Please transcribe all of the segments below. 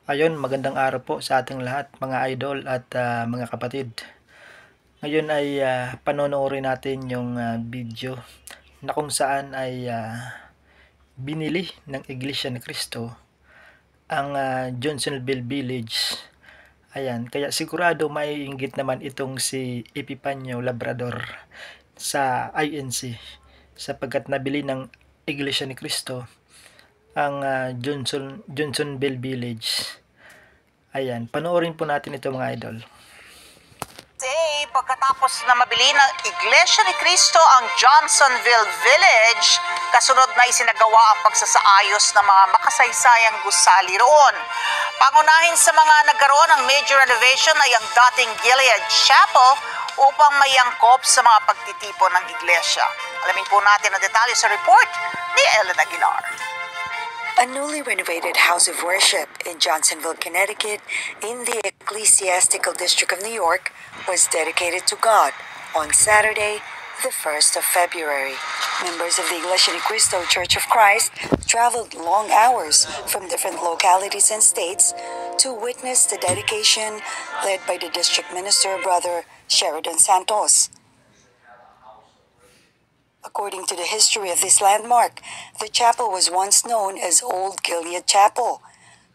Ayun, magandang araw po sa ating lahat mga idol at mga kapatid. Ngayon ay panonoorin natin yung video na kung saan ay binili ng Iglesia ni Cristo ang Johnsonville Village. Ayan, kaya sigurado maiinggit naman itong si Epifanio Labrador sa INC sapagkat nabili ng Iglesia ni Cristo ang Johnsonville Village. Ayan, panoorin po natin ito mga idol. Pagkatapos na mabili ng Iglesia ni Cristo ang Johnsonville Village, kasunod na isinagawa ang pagsasaayos ng mga makasaysayang gusali roon. Pangunahin sa mga nagkaroon ng major renovation ay ang dating Gilead Chapel upang may angkop sa mga pagtitipon ng iglesia. Alamin po natin ang detalye sa report ni Ellen Aguilar. A newly renovated house of worship in Johnsonville, Connecticut, in the Ecclesiastical District of New York, was dedicated to God on Saturday, the 1st of February. Members of the Iglesia ni Cristo Church of Christ traveled long hours from different localities and states to witness the dedication led by the district minister, Brother Sheridan Santos. According to the history of this landmark, the chapel was once known as Old Gilead Chapel.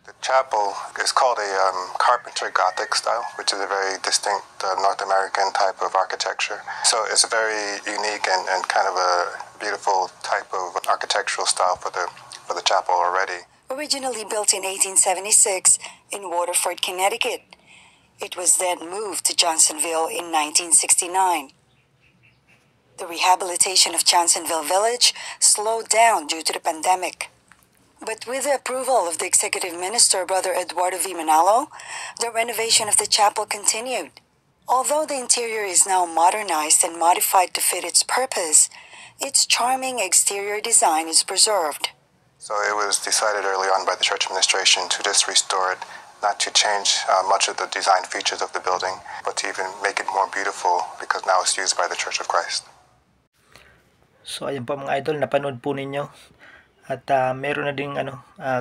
The chapel is called a Carpenter Gothic style, which is a very distinct North American type of architecture. So it's a very unique and kind of a beautiful type of architectural style for the chapel already. Originally built in 1876 in Waterford, Connecticut, it was then moved to Johnsonville in 1969. The rehabilitation of Johnsonville Village slowed down due to the pandemic. But with the approval of the Executive Minister, Brother Eduardo V. Manalo, the renovation of the chapel continued. Although the interior is now modernized and modified to fit its purpose, its charming exterior design is preserved. So it was decided early on by the church administration to just restore it, not to change much of the design features of the building, but to even make it more beautiful because now it's used by the Church of Christ. So ayun po mga idol, napanood po ninyo at meron na ding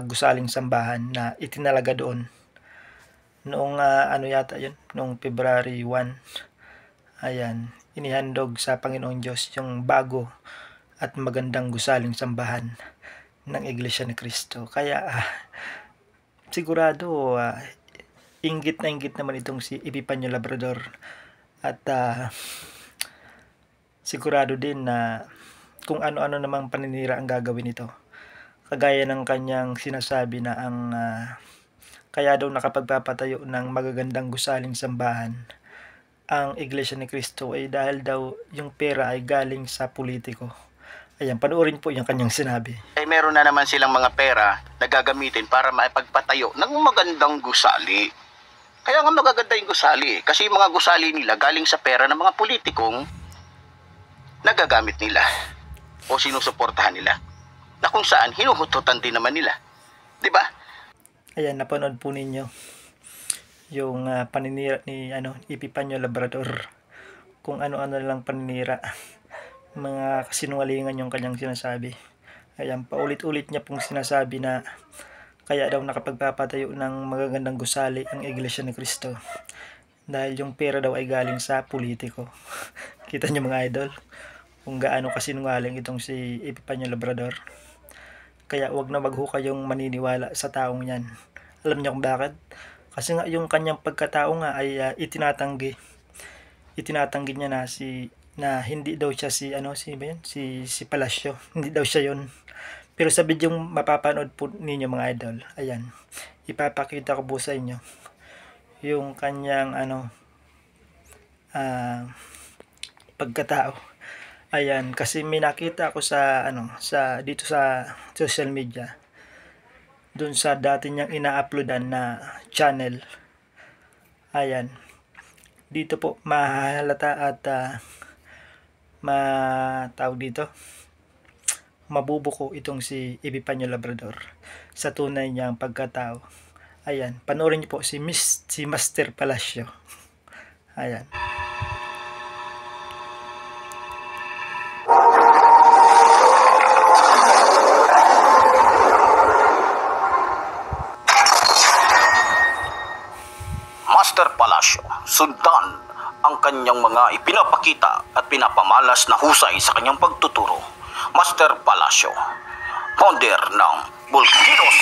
gusaling sambahan na itinalaga doon noong yata yun, noong February 1. Ayan, inihandog sa Panginoong Diyos yung bago at magandang gusaling sambahan ng Iglesia ni Cristo. Kaya sigurado inggit na inggit naman itong si Epifanio Labrador at sigurado din na kung ano-ano namang paninira ang gagawin nito. Kagaya ng kanyang sinasabi na ang kaya daw nakapagpapatayo ng magagandang gusaling sambahan ang Iglesia ni Cristo ay dahil daw yung pera ay galing sa politiko. Ayan, panoorin po yung kanyang sinabi. Ay meron na naman silang mga pera na gagamitin para maipagpatayo ng magandang gusali. Kaya nga magaganda yung gusali kasi yung mga gusali nila galing sa pera ng mga politikong nagagamit nila o sinusuportahan nila na kung saan hinuhututan din naman nila. Di ba? Ayan, napanood po ninyo yung paninira ni Epifanio Labrador. Kung ano-ano lang paninira. Mga kasinungalingan yung kanyang sinasabi. Ayan, paulit-ulit niya pong sinasabi na kaya daw nakapagpapatayo ng magagandang gusali ang Iglesia ni Cristo. Dahil yung pera daw ay galing sa politiko. Kita niyo mga idol? Kung gaano kasinungaling itong si Epifanio Labrador. Kaya wag na kayong maniniwala sa taong yan. Alam niyo kung bakit? Kasi nga yung kanyang pagkatao nga ay itinatanggi. Itinatanggi niya na hindi daw siya si Palacio. Hindi daw siya yon. Pero sa video mapapanood po ninyo mga idol. Ayan. Ipapakita ko po sa inyo yung kanyang pagkatao. Ayan, kasi may nakita ako dito sa social media. Doon sa dati niyang ina-uploadan na channel. Ayan. Dito po mahalata at mabubuko itong si Epifanio Labrador sa tunay niyang pagkatao. Ayan, panoorin niyo po si Master Palacio. Ayan. Master Palacio, sundan ang kanyang mga ipinapakita at pinapamalas na husay sa kanyang pagtuturo. Master Palacio, founder ng Volcanoes.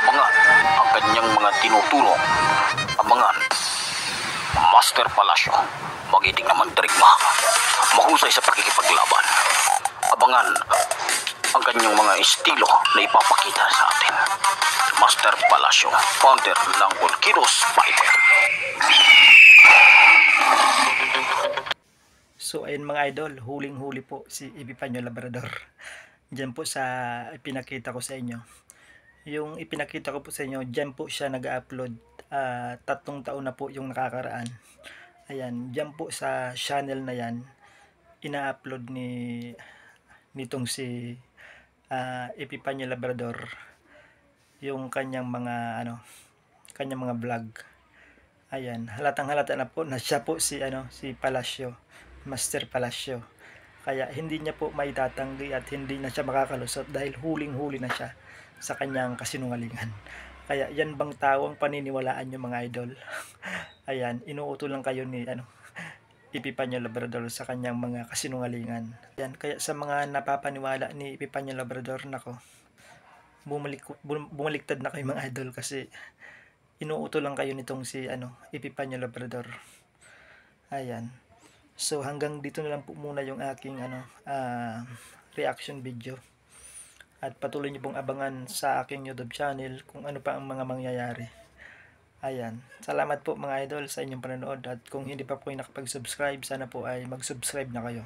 Abangan ang kanyang mga tinutulong. Abangan, Master Palacio, magiting naman dirigma, mahusay sa pakikipaglaban. Abangan ang kanyang mga estilo na ipapakita sa atin. Master Palacio, founder ng Volcanoes Fighter. So ayun mga idol, huling-huli po si Epipanyo Labrador. Diyan po sa ipinakita ko sa inyo. Yung ipinakita ko po sa inyo, diyan po siya nag-upload. 3 taon na po yung nakakaraan. Ayan, diyan po sa channel na yan, ina-upload nitong si Epipanyo Labrador yung kanyang mga kanyang mga vlog. Ayan, halatang-halata na po na siya po si Palacio, Master Palacio. Kaya hindi niya po maitatanggi at hindi na siya makakalusot dahil huling-huli na siya sa kanyang kasinungalingan. Kaya yan bang tawang paniniwalaan niyo mga idol? Ayan, inuuto lang kayo ni Epipanyo Labrador sa kanyang mga kasinungalingan. Ayan, kaya sa mga napapaniwala ni Epipanyo Labrador, nako, bumaliktad na kayo mga idol kasi inuuto lang kayo nitong si Epipanyo Labrador. Ayan. So hanggang dito na lang po muna yung aking reaction video. At patuloy niyo pong abangan sa aking YouTube channel kung ano pa ang mga mangyayari. Ayan. Salamat po mga idol sa inyong panonood. At kung hindi pa po kayo nakapag-subscribe, sana po ay mag-subscribe na kayo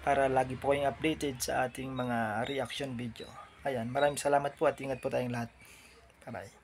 para lagi po kayong updated sa ating mga reaction video. Ayan. Maraming salamat po at ingat po tayong lahat. Bye-bye.